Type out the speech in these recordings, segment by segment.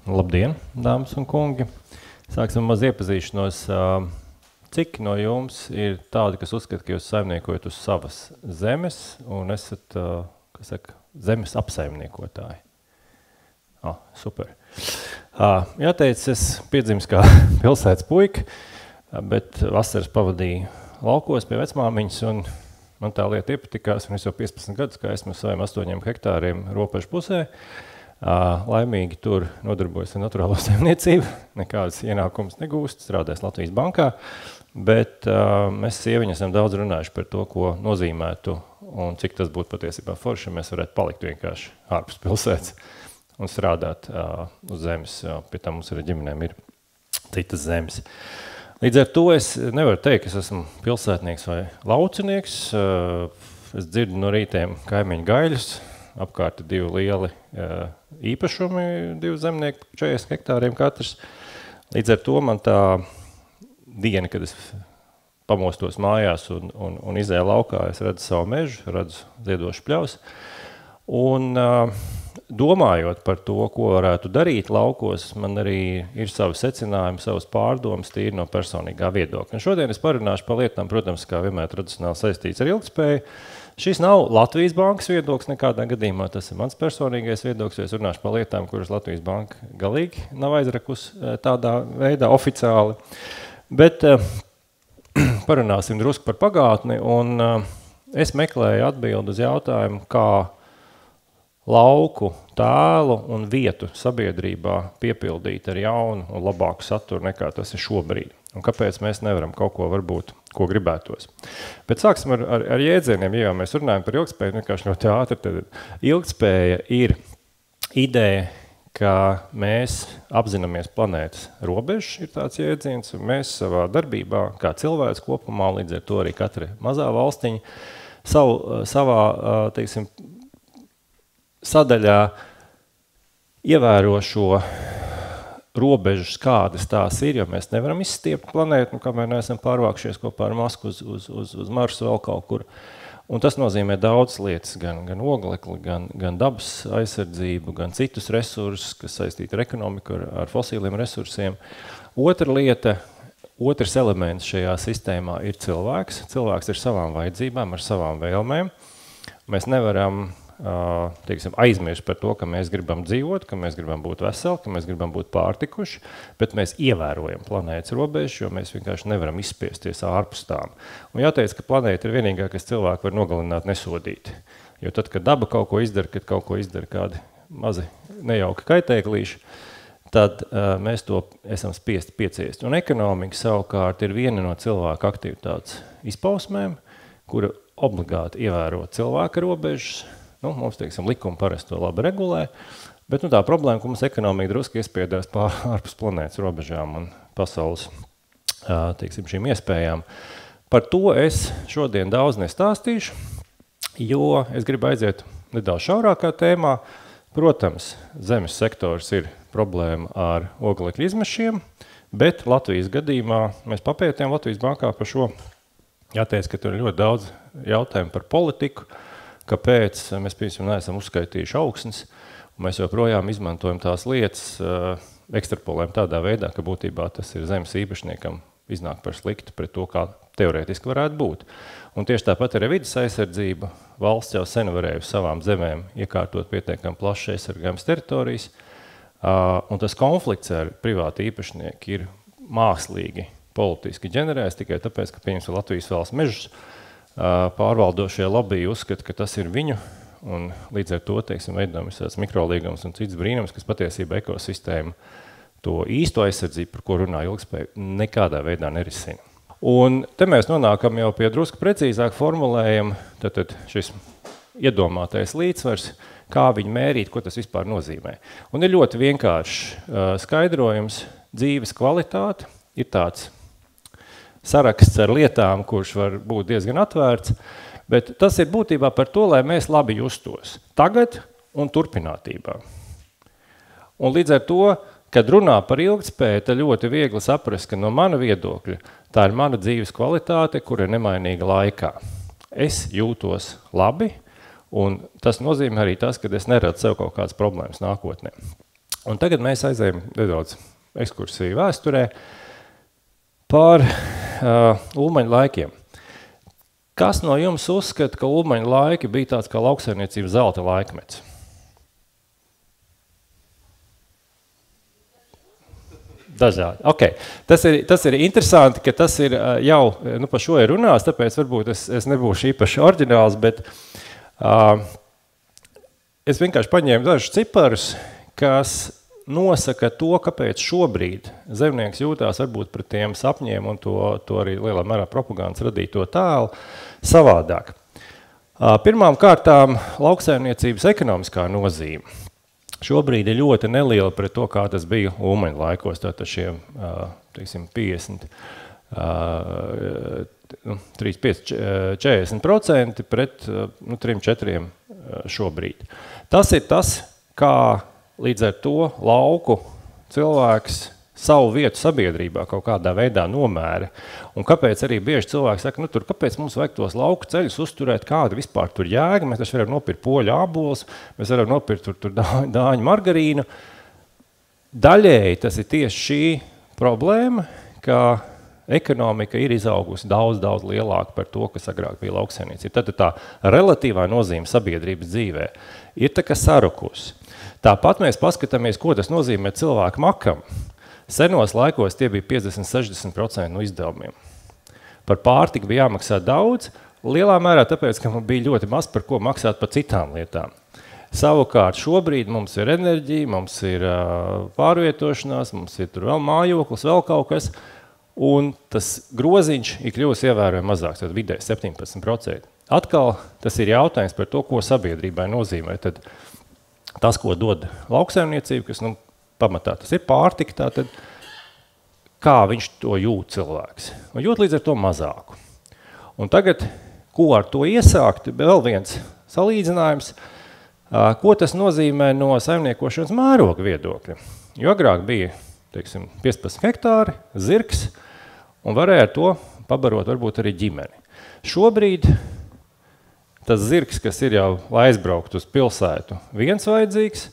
Labdien, dāmas un kungi! Sāksim maz iepazīšanos. Cik no jums ir tādi, kas uzskata, ka jūs saimniekojat uz savas zemes un esat, zemes apsaimniekotāji? Super. Jāteic, es piedzimis kā pilsētas puika, bet vasaras pavadīju laukos pie vecmāmiņas, un man tā lieta iepatikās, un es jau 15 gadus, kā esmu saviem 8 hektāriem robežu pusē. Laimīgi tur nodarbojos ar naturālo saimniecību, nekādas ienākumus negūst, strādājis Latvijas bankā, bet mēs sieviņi esam daudz runājuši par to, ko nozīmētu un cik tas būtu patiesībā forši, ja mēs varētu palikt vienkārši ārpus pilsētas un strādāt uz zemes, pie tam mums arī ģimenēm ir citas zemes. Līdz ar to es nevaru teikt, ka es esmu pilsētnieks vai laucinieks, es dzirdu no rītiem kaimiņu gaļus, apkārt 2 lieli īpašumi, 2 zemnieki, 40 hektāriem katrs. Līdz ar to man tā diena, kad es pamostos mājās un izēju laukā, es redzu savu mežu, redzu ziedošu pļavas. Un domājot par to, ko varētu darīt laukos, man arī ir savi secinājumi, savas pārdomas tīri no personīgā viedokļa. Un šodien es parunāšu par lietām, protams, kā vienmēr tradicionāli saistīts ar ilgtspēju. Šis nav Latvijas bankas viedoklis nekādā gadījumā, tas ir mans personīgais viedoklis, jo es runāšu par lietām, kuras Latvijas banka galīgi nav aizrakus tādā veidā oficiāli. Bet parunāsim drusku par pagātni, un es meklēju atbildi uz jautājumu, kā lauku tēlu un vietu sabiedrībā piepildīt ar jaunu un labāku saturu nekā tas ir šobrīd. Un kāpēc mēs nevaram kaut ko varbūt, ko gribētos. Bet sāksim ar jēdzieniem, ja mēs runājam par ilgtspēju, vienkārši ļoti ātri, tad ilgtspēja ir ideja, ka mēs apzināmies planētas robežas, ir tāds jēdziens, un mēs savā darbībā, kā cilvēks kopumā, līdz ar to arī katra mazā valstiņa, savā, teiksim, sadaļā ievēro šo robežas, kādas tās ir, jo mēs nevaram izstiept planētu, kamēr neesam pārvākšies kopā ar Masku uz Marsu vēl kaut kur. Un tas nozīmē daudz lietas, gan oglekli, gan dabas aizsardzību, gan citus resursus, kas saistīti ar ekonomiku, ar fosīliem resursiem. Otrs elements šajā sistēmā ir cilvēks. Cilvēks ar savām vajadzībām, ar savām vēlmēm. Mēs nevaram teiksim, aizmirst par to, ka mēs gribam dzīvot, ka mēs gribam būt veseli, ka mēs gribam būt pārtikuši, bet mēs ievērojam planētas robežas, jo mēs vienkārši nevaram izspiesties ārpus tām. Un jāteic, ka planēta ir vienīgā, kas cilvēku var nogalināt nesodīti. Jo tad, kad daba kaut ko izdara kādi mazi nejauki kaitēklīši, tad mēs to esam spiesti pieciest. Un ekonomika savukārt ir viena no cilvēka aktivitātes izpausmēm, kura obligāti ievēro cilvēka robežas. Mums, teiksim, likumi parasti to labi regulē, bet tā problēma, ka mums ekonomika drusku iespiedās ārpus planētas robežām un pasaules, teiksim, šīm iespējām. Par to es šodien daudz nestāstīšu, jo es gribu aiziet nedaudz šaurākā tēmā. Protams, zemes sektors ir problēma ar oglekļa izmešiem, bet Latvijas gadījumā mēs papētījām Latvijas bankā par šo. Jāteic, ka tur ir ļoti daudz jautājumu par politiku, kāpēc mēs, piemēram, neesam uzskaitījuši augsnes, un mēs joprojām izmantojam tās lietas, ekstrapolējam tādā veidā, ka būtībā tas ir zemes īpašniekam iznāk par sliktu pret to, kā teorētiski varētu būt. Un tieši tāpat arī vides aizsardzība. Valsts jau sen varēja uz savām zemēm iekārtot pietiekami plašas aizsargājumas teritorijas, un tas konflikts ar privātu īpašnieku ir mākslīgi politiski ģenerēs tikai tāpēc, ka pieņemsim Latvijas valsts mežus, pārvaldošie lobby uzskata, ka tas ir viņu, un līdz ar to, teiksim, veidojamies tāds mikrolīgums un cits brīnums, kas patiesībā ekosistēma to īsto aizsardzību, par ko runā ilgtspēja, nekādā veidā nerisina. Un te mēs nonākam jau pie drusku precīzāk formulējam, tad šis iedomātais līdzsvars, kā viņu mērīt, ko tas vispār nozīmē. Un ir ļoti vienkārši skaidrojums, dzīves kvalitāte ir tāds saraksts ar lietām, kurš var būt diezgan atvērts, bet tas ir būtībā par to, lai mēs labi justos tagad un turpinātībā. Un līdz ar to, kad runā par ilgtspēju, tad ļoti viegli saprast, ka no mana viedokļa tā ir mana dzīves kvalitāte, kur ir nemainīga laikā. Es jūtos labi, un tas nozīmē arī tas, ka es neredzu sev kaut kādas problēmas nākotnē. Un tagad mēs aizējam nedaudz ekskursiju vēsturē par Ulmaņu laikiem. Kas no jums uzskata, ka Ulmaņu laiki bija tāds kā lauksaimniecības zelta laikmets? Dažādi. Okay. Tas ir interesanti, ka tas ir jau, par šo ir runās, tāpēc varbūt es nebūšu īpaši oriģināls, bet es vienkārši paņēmu dažus ciparus, kas nosaka to, kāpēc šobrīd zemnieks jūtās varbūt pret tiem sapņiem un to arī lielā mērā propagandas radīto tēlu savādāk. Pirmām kārtām lauksaimniecības ekonomiskā nozīme. Šobrīd ir ļoti neliela pret to, kā tas bija Ulmaņu laikos, tātad šiem, teiksim, 50, 35, 40% pret 3-4 šobrīd. Tas ir tas, kā līdz ar to lauku cilvēks savu vietu sabiedrībā kaut kādā veidā nomēra. Un kāpēc arī bieži cilvēki saka, kāpēc mums vajag tos lauku ceļus uzturēt, kāda vispār tur jēga, mēs taču varam nopirkt poļu ābolus, mēs varam nopirkt tur dāņu margarīnu. Daļēji tas ir tieši šī problēma, ka ekonomika ir izaugusi daudz lielāka par to, kas agrāk bija lauksaimniecība. Tad tā relatīvā nozīme sabiedrības dzīvē ir tā kā sarukusi. Tāpat mēs paskatāmies, ko tas nozīmē cilvēku makam. Senos laikos tie bija 50-60% no izdevumiem. Par pārtiku bija jāmaksā daudz, lielā mērā tāpēc, ka man bija ļoti maz par ko maksāt par citām lietām. Savukārt šobrīd mums ir enerģija, mums ir pārvietošanās, mums ir tur vēl mājoklis, vēl kaut kas, un tas groziņš ir kļuvis ievērojami mazāks, tad vidēji 17%. Atkal tas ir jautājums par to, ko sabiedrībai nozīmē. Tad tas, ko dod lauksaimniecība, kas pamatā tas ir pārtika, tātad kā viņš to jūt cilvēks. Un jūt līdz ar to mazāku. Un tagad, ko ar to iesākt, vēl viens salīdzinājums, ko tas nozīmē no saimniekošanas mēroga viedokļa. Jo agrāk bija, teiksim, 15 hektāri, zirgs, un varēja ar to pabarot varbūt arī ģimeni. Šobrīd tas zirgs, kas ir jau, lai aizbraukt uz pilsētu, viens vajadzīgs,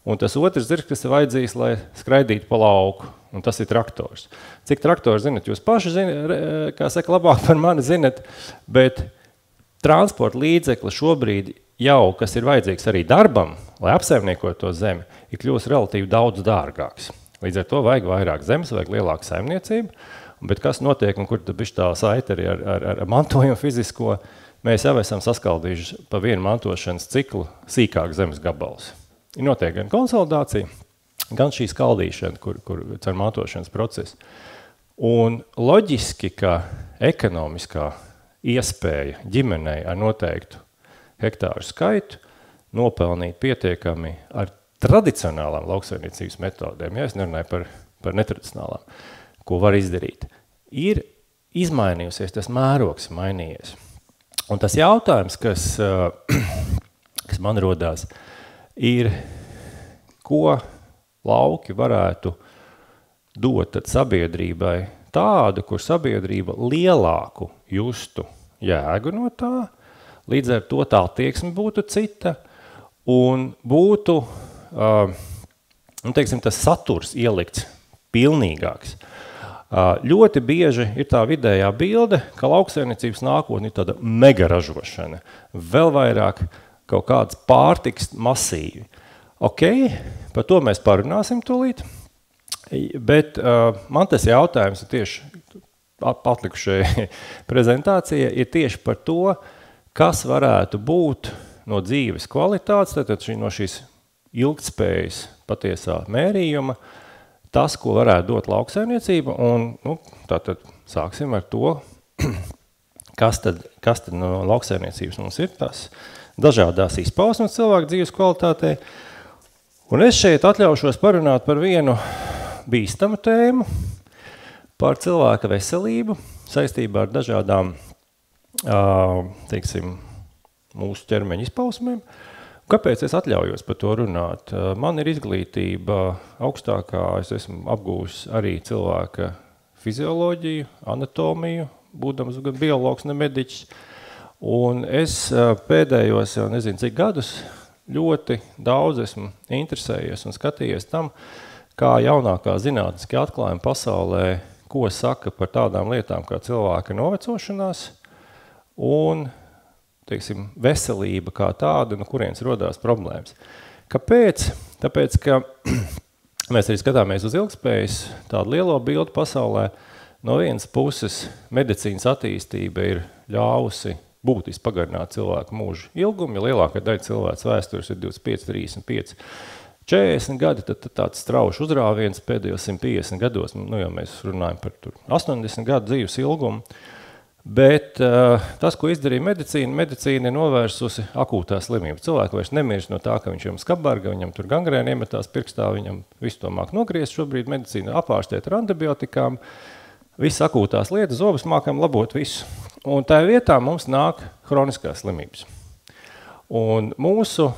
un tas otrs zirgs, kas ir vajadzīgs, lai skraidītu pa lauku, un tas ir traktors. Cik traktors zinat, jūs paši zinat, kā saka, labāk par mani zinat, bet transporta līdzekli šobrīd jau, kas ir vajadzīgs arī darbam, lai apsaimniekot to zemi, ir kļūst relatīvi daudz dārgāks. Līdz ar to vajag vairāk zemes, vajag lielāku saimniecību, bet kas notiek un kur tad bišķi tā saita arī ar mantojumu fizisko, mēs jau esam saskaldījuši pa vienu mantošanas ciklu sīkāk zemes gabalus. Ir notiek gan konsolidācija, gan šī skaldīšana, kur caur mantošanas procesu. Un loģiski, ka ekonomiskā iespēja ģimenei ar noteiktu hektāru skaitu nopelnīt pietiekami ar tradicionālām lauksaimniecības metodēm, ja es nerunāju par netradicionālām, ko var izdarīt, ir izmainījusies, tas mērogs mainījies. Un tas jautājums, kas man rodās, ir, ko lauki varētu dot sabiedrībai tādu, kur sabiedrība lielāku justu jēgu no tā, līdz ar to tā attieksme būtu cita, un būtu, teiksim, tas saturs ielikts pilnīgāks. Ļoti bieži ir tā vidējā bilde, ka lauksaimniecības nākotne ir tāda mega ražošana, vēl vairāk kaut kāds pārtiks masīvi. Ok, par to mēs parunāsim tūlīt, bet man tas jautājums tieši atlikušajai prezentācijai ir tieši par to, kas varētu būt no dzīves kvalitātes, tātad no šīs ilgtspējas patiesā mērījuma, tas, ko varētu dot lauksaimniecība, un tātad sāksim ar to, kas tad no lauksaimniecības mums ir tas dažādās izpausmes cilvēku dzīves kvalitātei. Un es šeit atļaušos parunāt par vienu bīstamu tēmu, par cilvēka veselību, saistībā ar dažādām, teiksim, mūsu ķermeņa izpausmēm. Kāpēc es atļaujos par to runāt? Man ir izglītība augstākā, es esmu apgūvis arī cilvēka fizioloģiju, anatomiju, būdams gan biologs, ne mediķis. Un es pēdējos, jau nezinu cik gadus, ļoti daudz esmu interesējies un skatījies tam, kā jaunākā zinātniskie atklājumi pasaulē, ko saka par tādām lietām kā cilvēka novecošanās un, teiksim, veselība kā tāda, no kurienes rodās problēmas. Kāpēc? Tāpēc, ka mēs arī skatāmies uz ilgspējas tādu lielo bildu pasaulē. No vienas puses medicīnas attīstība ir ļāvusi būtiski pagarināt cilvēku mūžu ilgumu, ja lielākā daļa cilvēks vēstures ir 25, 35, 40 gadi, tad tāds strauši uzrāviens pēdējos 150 gados, nu jau mēs runājam par 80 gadu dzīves ilgumu, bet tas, ko izdarīja medicīna ir novērsusi akūtās slimības. Cilvēki vairs nemirst no tā, ka viņš jums kabarga, viņam tur gangrēna iemetās pirkstā, viņam visu to māk nogriezt šobrīd medicīna apārstēt ar antibiotikām, visas akūtās lietas, zobus mākam labot visu. Un tajā vietā mums nāk hroniskās slimības. Un mūsu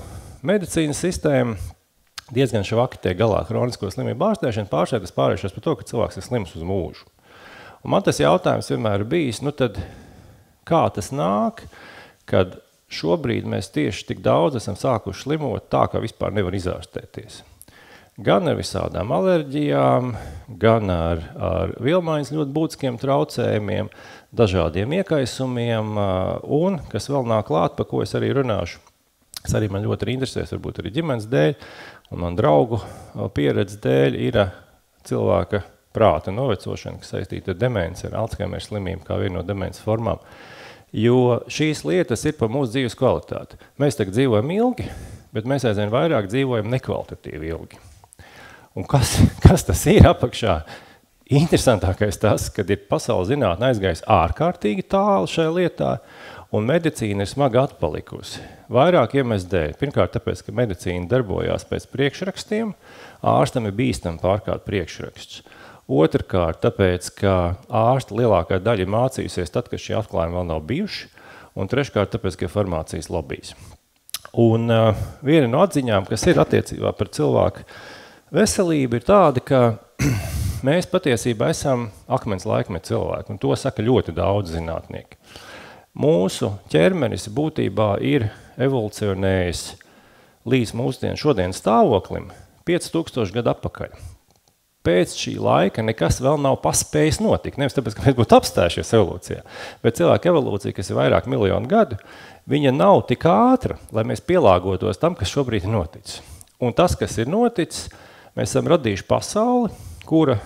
medicīnas sistēma diezgan švaki tiek galā hronisko slimību ārstēšanu, pārējušās par to, ka cilvēks ir slims uz mūžu. Un man tas jautājums vienmēr ir bijis, nu tad kā tas nāk, kad šobrīd mēs tieši tik daudz esam sākuši slimot tā, ka vispār nevar izārstēties. Gan ar visādām alerģijām, gan ar vielmaiņas ļoti būtiskiem traucējumiem, dažādiem iekaisumiem, un, kas vēl nāk klāt, par ko es arī runāšu, kas arī man ļoti interesēs, varbūt arī ģimenes dēļ, un man draugu pieredze dēļ ir cilvēka prāta novecošana, kas saistīta ar demenci, ar Alzheimer slimību, kā viena no demences formām. Jo šīs lietas ir par mūsu dzīves kvalitāti. Mēs tagad dzīvojam ilgi, bet mēs aizvien vairāk dzīvojam nekvalitatīvi ilgi. Un kas tas ir apakšā? Interesantākais tas, kad ir pasaules zinātne aizgājis ārkārtīgi tālu šajā lietā, un medicīna ir smagi atpalikusi. Vairāk iemeslu dēļ. Pirmkārt, tāpēc, ka medicīna darbojās pēc priekšrakstiem, ārstam ir bīstami pārkāpt priekšrakstus. Otrkārt, tāpēc, ka ārsti lielākā daļa ir mācījusies tad, kad šie atklājumi vēl nav bijuši, un treškārt, tāpēc, ka ir farmācijas lobijs. Un viena no atziņām, kas ir attiecībā par cilvēku veselību, ir tāda, ka mēs patiesībā esam akmens laikmeta cilvēki, un to saka ļoti daudz zinātnieki. Mūsu ķermenis būtībā ir evolucionējis līdz mūsdienu šodien stāvoklim 5000 gadu atpakaļ. Pēc šī laika nekas vēl nav paspējis notikt. Nevis tāpēc, ka mēs būtu apstājušies evolūcijā, bet cilvēka evolūcija, kas ir vairāk miljonu gadu, viņa nav tik ātra, lai mēs pielāgotos tam, kas šobrīd ir noticis. Un tas, kas ir noticis, mēs esam radījuši pasauli, kura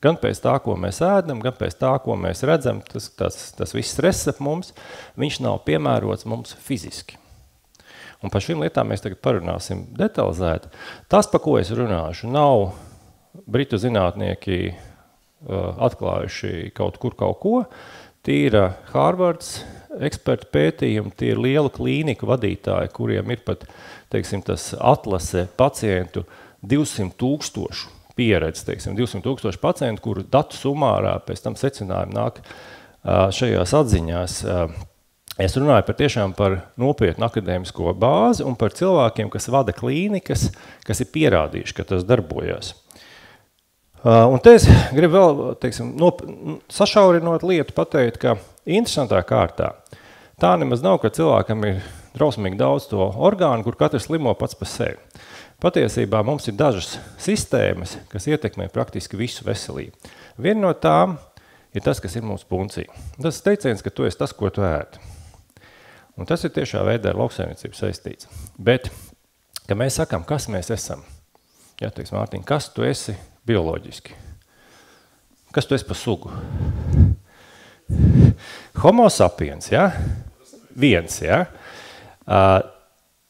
gan pēc tā, ko mēs ēdam, gan pēc tā, ko mēs redzam, tas viss stress ap mums, viņš nav piemērots mums fiziski. Un par šīm lietām mēs tagad parunāsim detalizēti. Tas, pa ko es runāšu, nav britu zinātnieki atklājuši kaut kur kaut ko. Tie ir Harvards eksperti pētījumi, tie ir lielu klīniku vadītāji, kuriem ir pat, teiksim, tas atlase pacientu 200,000 pieredze, teiksim, 200,000 pacientu, kuru datu sumārā pēc tam secinājumi nāk šajās atziņās. Es runāju tiešām par nopietnu akadēmisko bāzi un par cilvēkiem, kas vada klīnikas, kas ir pierādījuši, ka tas darbojās. Un te es gribu vēl, teiksim, sašaurinot lietu pateikt, ka interesantā kārtā tā nemaz nav, ka cilvēkam ir drausmīgi daudz to orgānu, kur katrs slimo pats par sevi. Patiesībā mums ir dažas sistēmas, kas ietekmē praktiski visu veselību. Viena no tām ir tas, kas ir mūsu puncija. Tas teiciens, ka tu esi tas, ko tu ēd. Un tas ir tiešā veidā ar lauksaimniecību saistīts. Bet, ka mēs sakām, kas mēs esam, ja, teiks, Mārtiņ, kas tu esi bioloģiski? Kas tu esi pa sugu? Homo sapiens, ja? Viens, ja?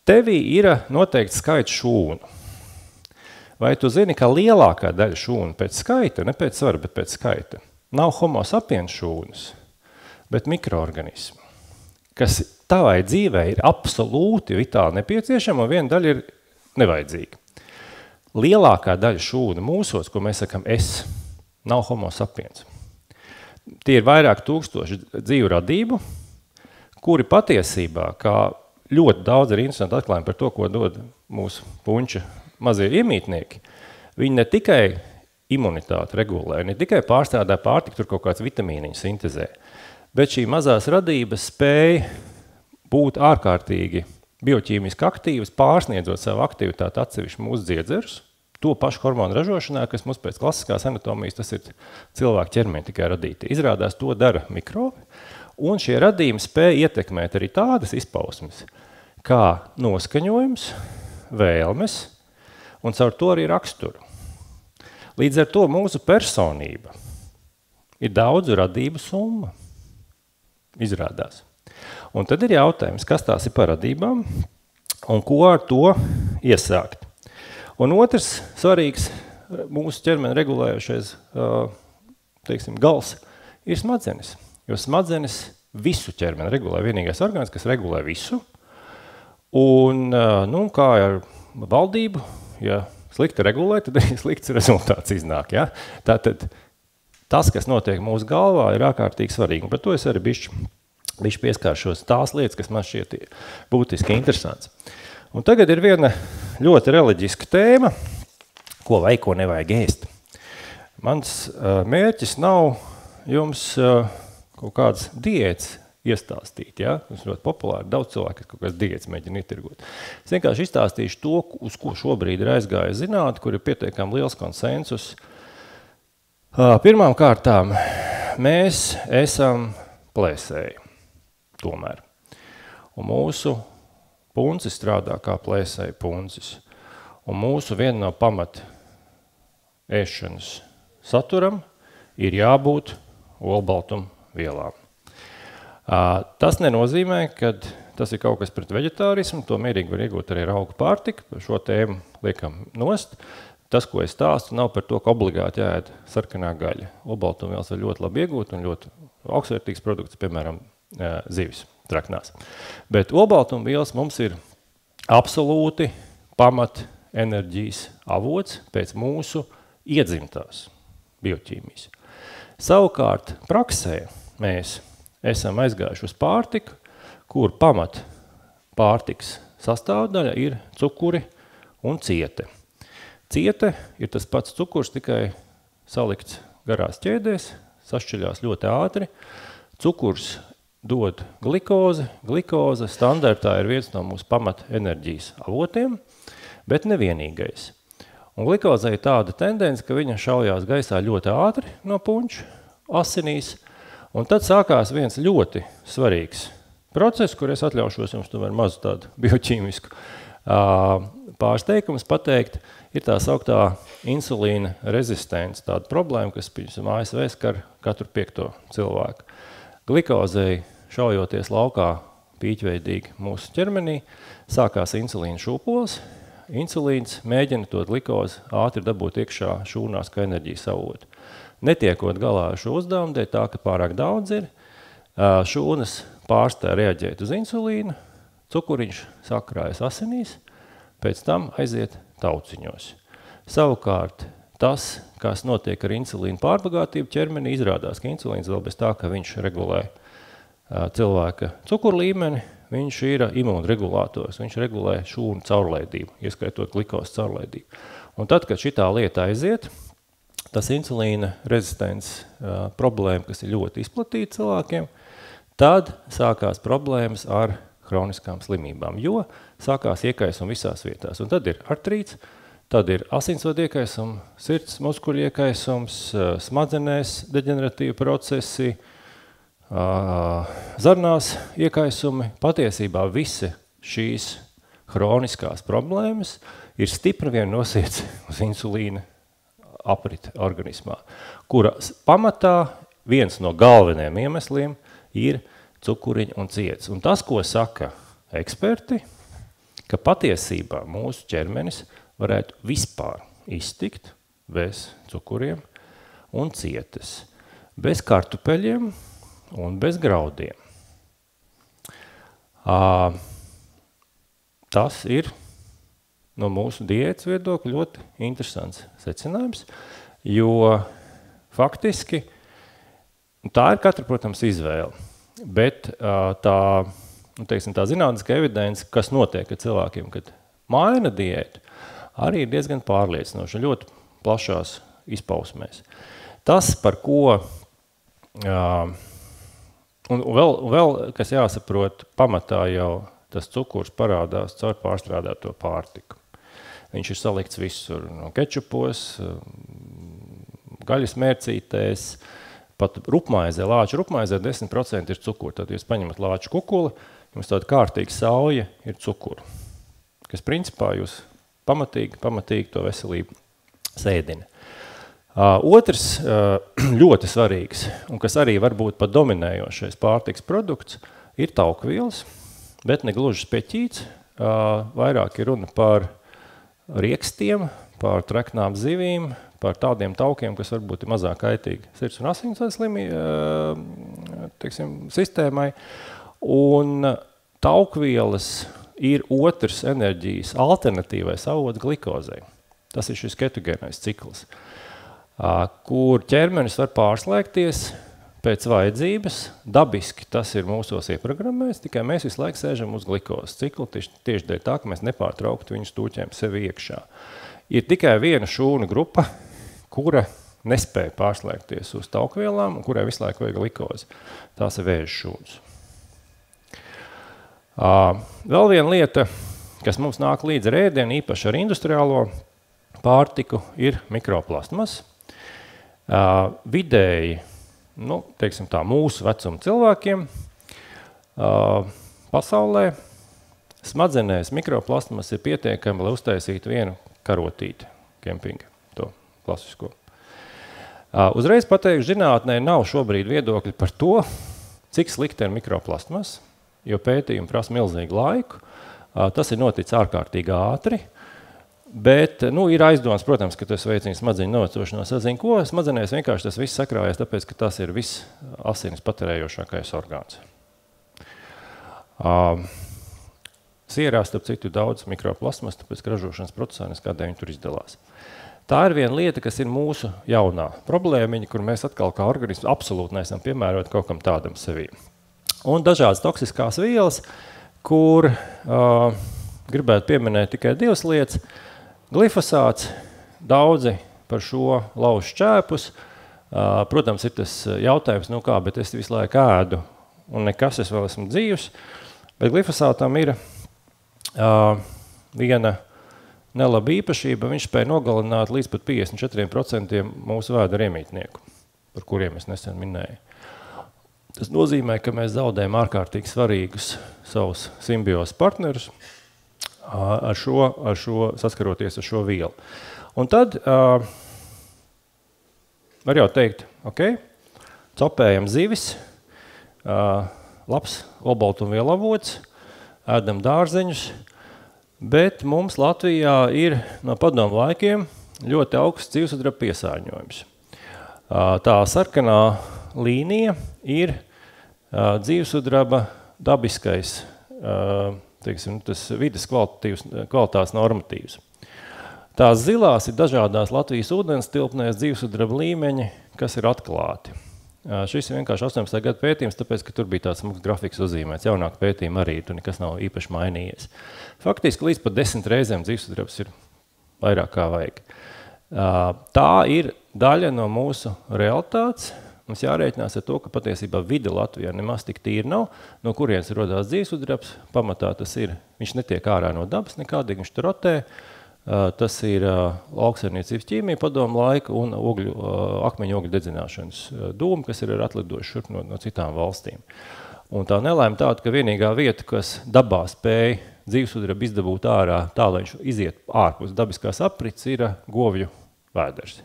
Tevī ir noteikti skaits šūnu. Vai tu zini, ka lielākā daļa šūnu pēc skaita, ne pēc svara, bet pēc skaita, nav homo sapiens šūnas, bet mikroorganismi, kas tavai dzīvē ir absolūti vitāli nepieciešama, un viena daļa ir nevajadzīga. Lielākā daļa šūna mūsos, ko mēs sakam es, nav homo sapiens. Tie ir vairāk tūkstoši dzīvu radību, kuri patiesībā, kā ļoti daudz ir interesanti atklājumi par to, ko dod mūsu puņča mazie iemītnieki, viņi ne tikai imunitāti regulē, ne tikai pārstrādā pārtiku, tur kaut kāds vitamīniņu sintezē, bet šī mazās radības spēja būt ārkārtīgi bioķīmiski aktīvas, pārsniedzot savu aktivitāti atsevišķi mūsu dziedzerus, to pašu hormonu ražošanā, kas mums pēc klasiskās anatomijas, tas ir cilvēku ķermeņi tikai radīti. Izrādās, to dara mikrobi, un šie radījumi spēj ietekmēt arī tādas izpausmes, kā noskaņojums, vēlmes, un caur to arī raksturu. Līdz ar to mūsu personība ir daudzu radību summa, izrādās. Un tad ir jautājums, kas tās ir par radībām un ko ar to iesākt. Un otrs svarīgs mūsu ķermeni regulējušais gals ir smadzenes. Jo smadzenes visu ķermeni regulē, vienīgais orgāns, kas regulē visu. Un kā ar valdību, ja slikti regulē, tad arī slikts rezultāts iznāk. Ja? Tātad tas, kas notiek mūsu galvā, ir ārkārtīgi svarīgi. Un par to es arī bišķi pieskāršos tās lietas, kas man šķiet būtiski interesants. Un tagad ir viena ļoti reliģiska tēma, ko vai ko nevajag ēst. Mans mērķis nav jums kaut kāds diēts iestāstīt, ja? Tas ir ļoti populāri, daudz cilvēku, kas kaut kāds diēts mēģina ietirgot. Es vienkārši izstāstīšu to, uz ko šobrīd ir aizgājis zinātne, kur ir pietiekami liels konsensus. Pirmām kārtām, mēs esam plēsēji, tomēr. Un mūsu puncis strādā kā plēsēji puncis. Un mūsu viena no pamat ēšanas saturam ir jābūt olbaltumu vielām. Tas nenozīmē, ka tas ir kaut kas pret veģetārismu, to mierīgi var iegūt arī ar augu pārtiku, šo tēmu liekam nost. Tas, ko es stāstu, nav par to, ka obligāti jāēd sarkanā gaļa. Olbaltumvielas var ļoti labi iegūt un ļoti augstvērtīgs produkts, piemēram, zivis traknās. Bet olbaltumvielas mums ir absolūti pamat enerģijas avots pēc mūsu iedzimtās bioķīmijas. Savukārt praksē mēs esam aizgājuši uz pārtiku, kur pamat pārtiks sastāvdaļa ir cukuri un ciete. Ciete ir tas pats cukurs, tikai salikts garās ķēdēs, sašķeļās ļoti ātri. Cukurs dod glikozi. Glikoze standartā ir viens no mūsu pamat enerģijas avotiem, bet nevienīgais. Un glikozei ir tāda tendence, ka viņa šaujās gaisā ļoti ātri no punča asinīs, un tad sākās viens ļoti svarīgs process, kur es atļaušos jums tomēr mazu tādu bioķīmisku pārsteigumus pateikt, ir tā sauktā insulīna rezistence, tāda problēma, kas, piemēram, ASV skar katru 5. cilvēku. Glikozei šaujoties laukā pīķveidīgi mūsu ķermenī, sākās insulīna šūpols. Insulīns mēģina to glikozi ātri dabūt iekšā šūnās kā enerģijas avotu. Netiekot galā ar šo uzdevumu, dēļ tā, ka pārāk daudz ir, šūnas pārstāja reaģēt uz insulīnu, cukuriņš sakrājas asinīs, pēc tam aiziet tauciņos. Savukārt, tas, kas notiek ar insulīnu pārbagātību ķermenī, izrādās, ka insulīns vēl bez tā, ka viņš regulē cilvēka cukuru līmeni, viņš ir imunregulātors, viņš regulē šūnu caurlaidību, ieskaitot glikozes caurlaidību. Un tad, kad šitā lieta aiziet, tas insulīna rezistents problēma, kas ir ļoti izplatīta cilvēkiem, tad sākās problēmas ar hroniskām slimībām, jo sākās iekaisumi visās vietās. Un tad ir artrīts, tad ir asinsvadu iekaisums, sirds muskuļu iekaisums, smadzenēs deģeneratīvi procesi, zarnās iekaisumi. Patiesībā visi šīs hroniskās problēmas ir stipri vien nosiets uz insulīna apriti organismā, kura pamatā viens no galvenajiem iemesliem ir cukuriņi un cietas. Un tas, ko saka eksperti, ka patiesībā mūsu ķermenis varētu vispār iztikt bez cukuriem un cietas, bez kartupeļiem un bez graudiem. Tas ir no mūsu diētas viedokļa ļoti interesants secinājums, jo faktiski tā ir katra, protams, izvēle. Bet tā zinātniskā evidence, kas notiek ar cilvēkiem, kad maina diētu, arī ir diezgan pārliecinoša, ļoti plašās izpausmēs. Tas, par ko, un vēl, kas jāsaprot, pamatā jau tas cukurs parādās caur pārstrādāto pārtiku. Viņš ir salikts visur no kečupos, gaļas mērcītēs, pat rupmaizē, lāču rupmaizē 10% ir cukuri. Tad jūs paņemat lāču kukuli, jums tāda kārtīga sauja ir cukuru, kas principā jūs pamatīgi to veselību sēdina. Otrs ļoti svarīgs, un kas arī var būt pat dominējošais pārtiks produkts, ir taukvielas, bet ne gluži speķīts. Vairāk ir runa par riekstiem, par treknām zivīm, par tādiem taukiem, kas varbūt ir mazāk kaitīgi sirds un asinsvads sistēmai. Un taukvielas ir otrs enerģijas alternatīvais avots glikozei. Tas ir šis ketogēnais cikls, kur ķermenis var pārslēgties pēc vajadzības. Dabiski tas ir mūsos ieprogrammēts, tikai mēs visu laiku sēžam uz glikozes ciklu, tieši dēļ tā, ka mēs nepārtraukti viņus tūķējam sevi iekšā. Ir tikai viena šūnu grupa, kura nespēja pārslēgties uz taukvielām un kurai visu laiku vajag glikozi. Tās ir vēža šūnas. Vēl viena lieta, kas mums nāk līdz ar ēdienu, īpaši ar industriālo pārtiku, ir mikroplastmas. Vidēji, teiksim tā, mūsu vecuma cilvēkiem pasaulē smadzenēs mikroplastmas ir pietiekami, lai uztaisītu vienu karotīti kempinga, to klasisko. Uzreiz pateikšu, zinātnē nav šobrīd viedokļi par to, cik slikti ir mikroplastmas, jo pētījumi prasa milzīgu laiku. Tas ir noticis ārkārtīgi ātri, bet ir aizdoms, protams, ka tas veicina smadzeņu novecošanos. Sazina, ko smadzenēs vienkārši tas viss sakrājas, tāpēc, ka tas ir viss asinis patērējošākais orgāns. Sierā, starp citu, daudz mikroplastmas, tāpēc, ka ražošanas procesā neskādēļ viņi tur izdalās. Tā ir viena lieta, kas ir mūsu jaunā problēmiņa, kur mēs atkal kā organisms absolūti neesam piemēroti kaut kam tādam sevī. Un dažādas toksiskās vielas, kur gribētu pieminēt tikai divas lietas. Glifosāts, daudzi par šo lauž šķēpus. Protams, ir tas jautājums, bet es visu laiku ēdu un nekas, es vēl esmu dzīvs. Bet glifosātam ir viena nelaba īpašība, viņš spēja nogalināt līdz pat 54% mūsu vēdera iemītnieku, par kuriem es nesen minēju. Tas nozīmē, ka mēs zaudējam ārkārtīgi svarīgus savus simbiozes partnerus saskaroties ar šo vielu. Un tad var jau teikt, copējam zivis, labs olbaltumvielu avots, ēdam dārzeņus, bet mums Latvijā ir no padomu laikiem ļoti augsts dzīvesudraba piesārņojums. Tā sarkanā līnija ir dzīvesudraba dabiskais, tas vides kvalitātes normatīvs. Tās zilās ir dažādās Latvijas ūdens tilpnēs dzīvesudraba līmeņi, kas ir atklāti. Šis ir vienkārši 18. gada pētījums, tāpēc, ka tur bija tāds smuks grafiks uzzīmēts. Jaunāk pētījumi arī, tur nekas nav īpaši mainījies. Faktiski līdz pat 10 reizēm dzīvesudrabs ir vairāk kā vajag. Tā ir daļa no mūsu realitātes. Mums jārēķinās ar to, ka patiesībā vide Latvijā nemaz tik tīri nav, no kurienes rodās dzīvesudrabs. Pamatā tas ir, viņš netiek ārā no dabas nekādīgi, viņš tur rotē. Tas ir lauksaimniecības ķīmija padomu laika un akmeņu ogļu dedzināšanas dūmi, kas ir atlidojuši šurp no citām valstīm. Un tā nelēma tāda, ka vienīgā vieta, kas dabā spēja dzīvesudrabu izdabūt ārā tā, lai viņš iziet ārpus dabiskās aprits, ir govju vēders.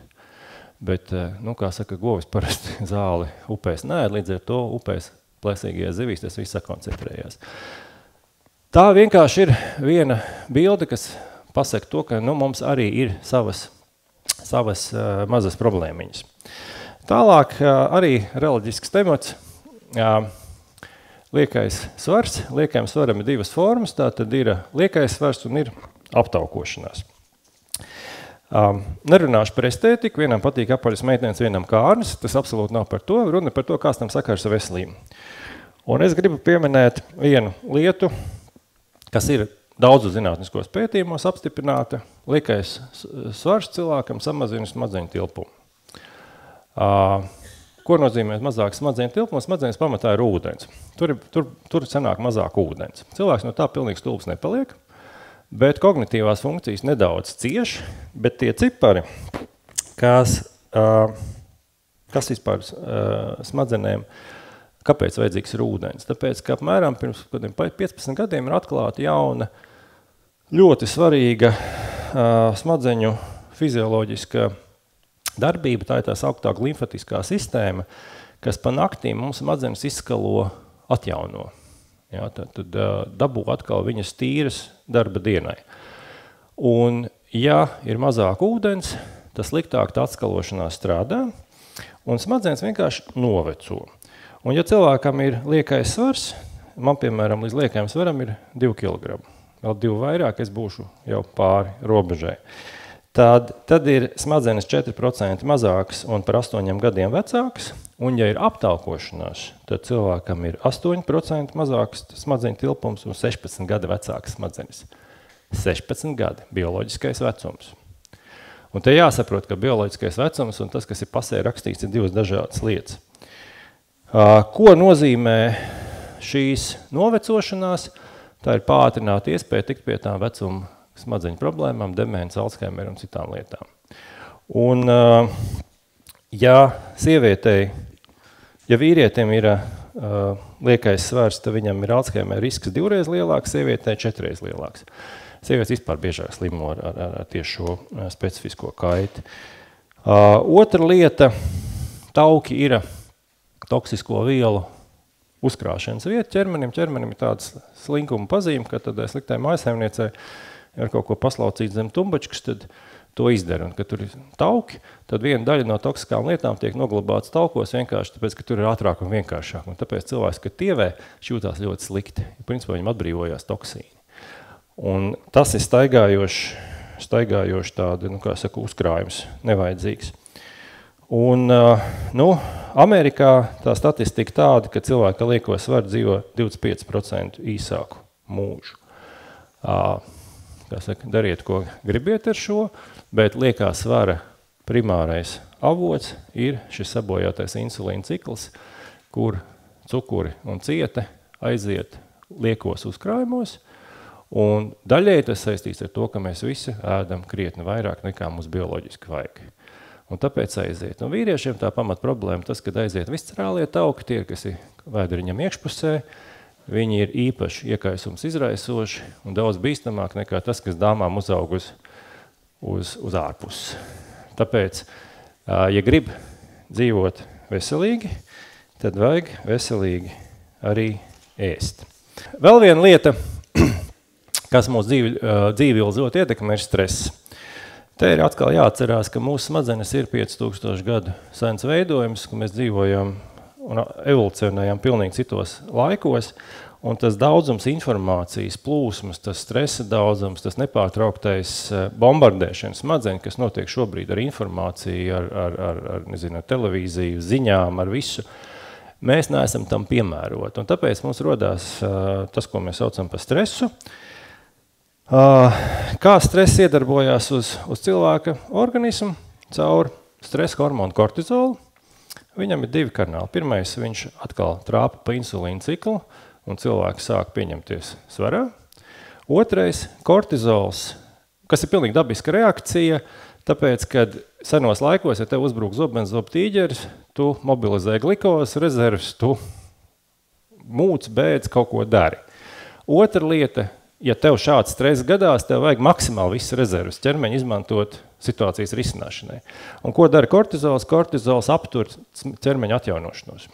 Bet, kā saka, govis parasti zāli upēs neēd, līdz ar to upēs plēsīgajās zivīs tas viss sakoncentrējās. Tā vienkārši ir viena bilde, kas pasaka to, ka mums arī ir savas mazas problēmiņas. Tālāk arī reliģisks temats, liekais svars. Liekajam svaram ir divas formas, tā tad ir liekais svars un ir aptaukošanās. Nerunāšu par estētiku, vienam patīk apaļas meitenes, vienam kārnes, tas absolūti nav par to, runa par to, kāds tam sakars ar veselību. Un es gribu pieminēt vienu lietu, kas ir daudzu zinātniskos pētījumos apstiprināta, liekais svars cilvēkam samazina smadzeņu tilpumu. Ko nozīmē mazāks smadzeņu tilpums? Smadzenes pamatā ir ūdens. Tur sanāk mazāk ūdens. Cilvēks no tā pilnīgi stulbs nepaliek, bet kognitīvās funkcijas nedaudz cieš, bet tie cipari, kas vispār smadzenēm, kāpēc vajadzīgs ir ūdens? Tāpēc, ka apmēram pirms 15 gadiem ir atklāta jauna, ļoti svarīga smadzeņu fizioloģiska darbība, tā ir tā sauktā limfatiskā sistēma, kas pa naktīm mums smadzenes izskalo atjauno. Ja, tad dabū atkal viņas tīras darba dienai. Un, ja ir mazāk ūdens, tas sliktāk tā atskalošanās strādā, un smadzenes vienkārši noveco. Un, ja cilvēkam ir liekais svars, man, piemēram, līdz liekajam svaram ir 2 kg. Vēl 2 vairāk, es būšu jau pāri robežai. Tad ir smadzenes 4% mazākas un par 8 gadiem vecākas, un ja ir aptaukošanās, tad cilvēkam ir 8% mazāks smadzeņu tilpums un 16 gadi vecākas smadzenes. 16 gadi, bioloģiskais vecums. Un te jāsaprot, ka bioloģiskais vecums un tas, kas ir pasē rakstīts, ir 2 dažādas lietas. Ko nozīmē šīs novecošanās? Tā ir pātrināta iespēja tikt pie tām vecuma smadzeņu problēmām, demence, Alzheimer un citām lietām. Un, ja vīrietim ir liekais svars, tad viņam ir Alzheimer risks 2 reiz lielāks, sievietē 4 reiz lielāks. Sievietes vispār biežāk slimo ar tieši šo specifisko kaiti. Otra lieta, tauki ir toksisko vielu uzkrāšanas vieta ķermenim. Ķermenim ir tāds slinkuma pazīme, ka tad sliktai mājsaimniecei ja ar kaut ko paslaucīt zem tumbačkas, tad to izdara. Un, kad tur ir tauki, tad viena daļa no toksiskām lietām tiek noglabāts taukos vienkārši tāpēc, ka tur ir ātrāk un vienkāršāk. Un tāpēc cilvēks, kad tievē, jūtās ļoti slikti. Principā viņam atbrīvojās toksīni. Un tas ir staigājoši tādi, kā saka, uzkrājums nevajadzīgs. Un, Amerikā tā statistika tāda, ka cilvēki, ka lieko svaru, dzīvo 25% īsāku mūžu. Kā saka, dariet, ko gribiet ar šo, bet liekā svara primārais avots ir šis sabojātais insulīna cikls, kur cukuri un ciete aiziet liekos uzkrājumos, un daļēji tas saistīts ar to, ka mēs visi ēdam krietni vairāk nekā mums bioloģiski vajag. Un tāpēc aiziet. Un vīriešiem tā pamat problēma tas, kad aiziet viscerālie tauki, tie, kas ir vēderiņam iekšpusē, viņi ir īpaši iekaisums izraisoši un daudz bīstamāk nekā tas, kas dāmām uzaug uz ārpuses. Tāpēc, ja grib dzīvot veselīgi, tad vajag veselīgi arī ēst. Vēl viena lieta, kas mūsu dzīvi ļoti ietekmē, ir stress. Te ir atkal jāatcerās, ka mūsu smadzenes ir 5000 gadu sens veidojums, ka mēs dzīvojam un evolucionējam pilnīgi citos laikos, un tas daudzums informācijas plūsmas, tas stresa daudzums, tas nepārtrauktais bombardēšanas smadzeņu, kas notiek šobrīd ar informāciju, ar televīziju, ziņām, ar visu, mēs neesam tam piemēroti. Un tāpēc mums rodās tas, ko mēs saucam par stresu. Kā stress iedarbojās uz cilvēka organismu caur stresa hormonu kortizolu? Viņam ir 2 kanāli. Pirmais, viņš atkal trāpa pa insulīna ciklu, un cilvēks sāk pieņemties svarā. Otrais, kortizols, kas ir pilnīgi dabiska reakcija, tāpēc, kad senos laikos, ja tev uzbrūk zobenzobu tīģeris, tu mobilizē glikozes rezerves, tu mūc, bēdz, kaut ko dari. Otra lieta, ja tev šāds stress gadās, tev vajag maksimāli visas rezerves ķermeņa izmantot situācijas risināšanai. Un ko dara kortizols? Kortizols aptur ķermeņa atjaunošanos.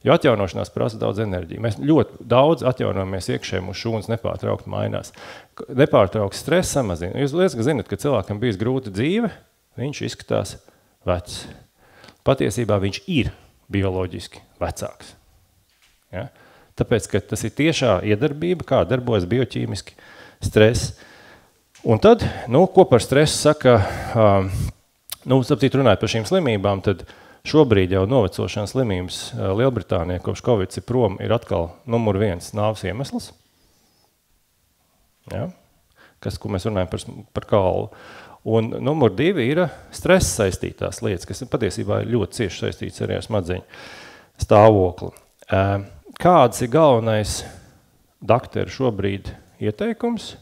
Jo atjaunošanās prasa daudz enerģiju. Mēs ļoti daudz atjaunojamies iekšē, mūsu šūnas nepārtraukti mainās. Nepārtraukti stress samazina. Jūs liekas, zinat, ka cilvēkam bijis grūta dzīve, viņš izskatās vecs. Patiesībā viņš ir bioloģiski vecāks. Ja? Tāpēc, ka tas ir tiešā iedarbība, kā darbojas bioķīmiski stress. Un tad, ko par stresu saka, sapcīt runājot par šīm slimībām, tad šobrīd jau novecošanas slimības Lielbritānijā, kopš Covid ir prom, ir atkal numur 1 nāves iemesls. Ja? Ko mēs runājam par kaulu. Un numur 2 ir stresa saistītās lietas, kas patiesībā ir ļoti cieši saistīts arī ar smadzeņu stāvokli. Kāds ir galvenais dakteru šobrīd ieteikums?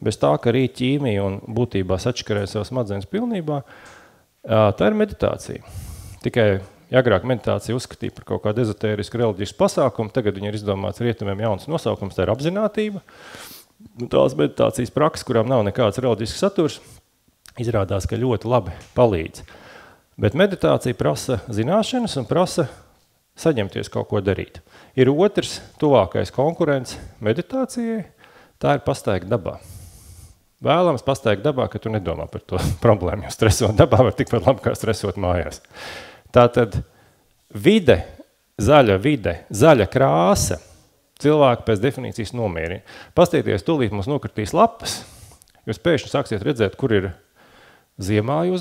Bez tā, ka rīt ķīmija un būtībā sačakarē savas smadzenes pilnībā, tā ir meditācija. Tikai agrāk meditācija uzskatīja par kaut kādu ezotērisku reliģisku pasākumu, tagad viņi ir izdomāts rietumiem jauns nosaukums, tā ir apzinātība. Tās meditācijas prakses, kurām nav nekāds reliģisks saturs, izrādās, ka ļoti labi palīdz. Bet meditācija prasa zināšanas un prasa saņemties kaut ko darīt. Ir otrs, tuvākais konkurents meditācijai, tā ir pastaigta dabā. Vēlams pastaigta dabā, ka tu nedomā par to problēmu, jo stresot dabā var tikpat labi, kā stresot mājās. Tātad vide, zaļa krāsa, cilvēki pēc definīcijas nomierina. Pastieties, tūlīt mums nokritīs lapas, jūs pēkšņi sāksiet redzēt, kur ir ziemāji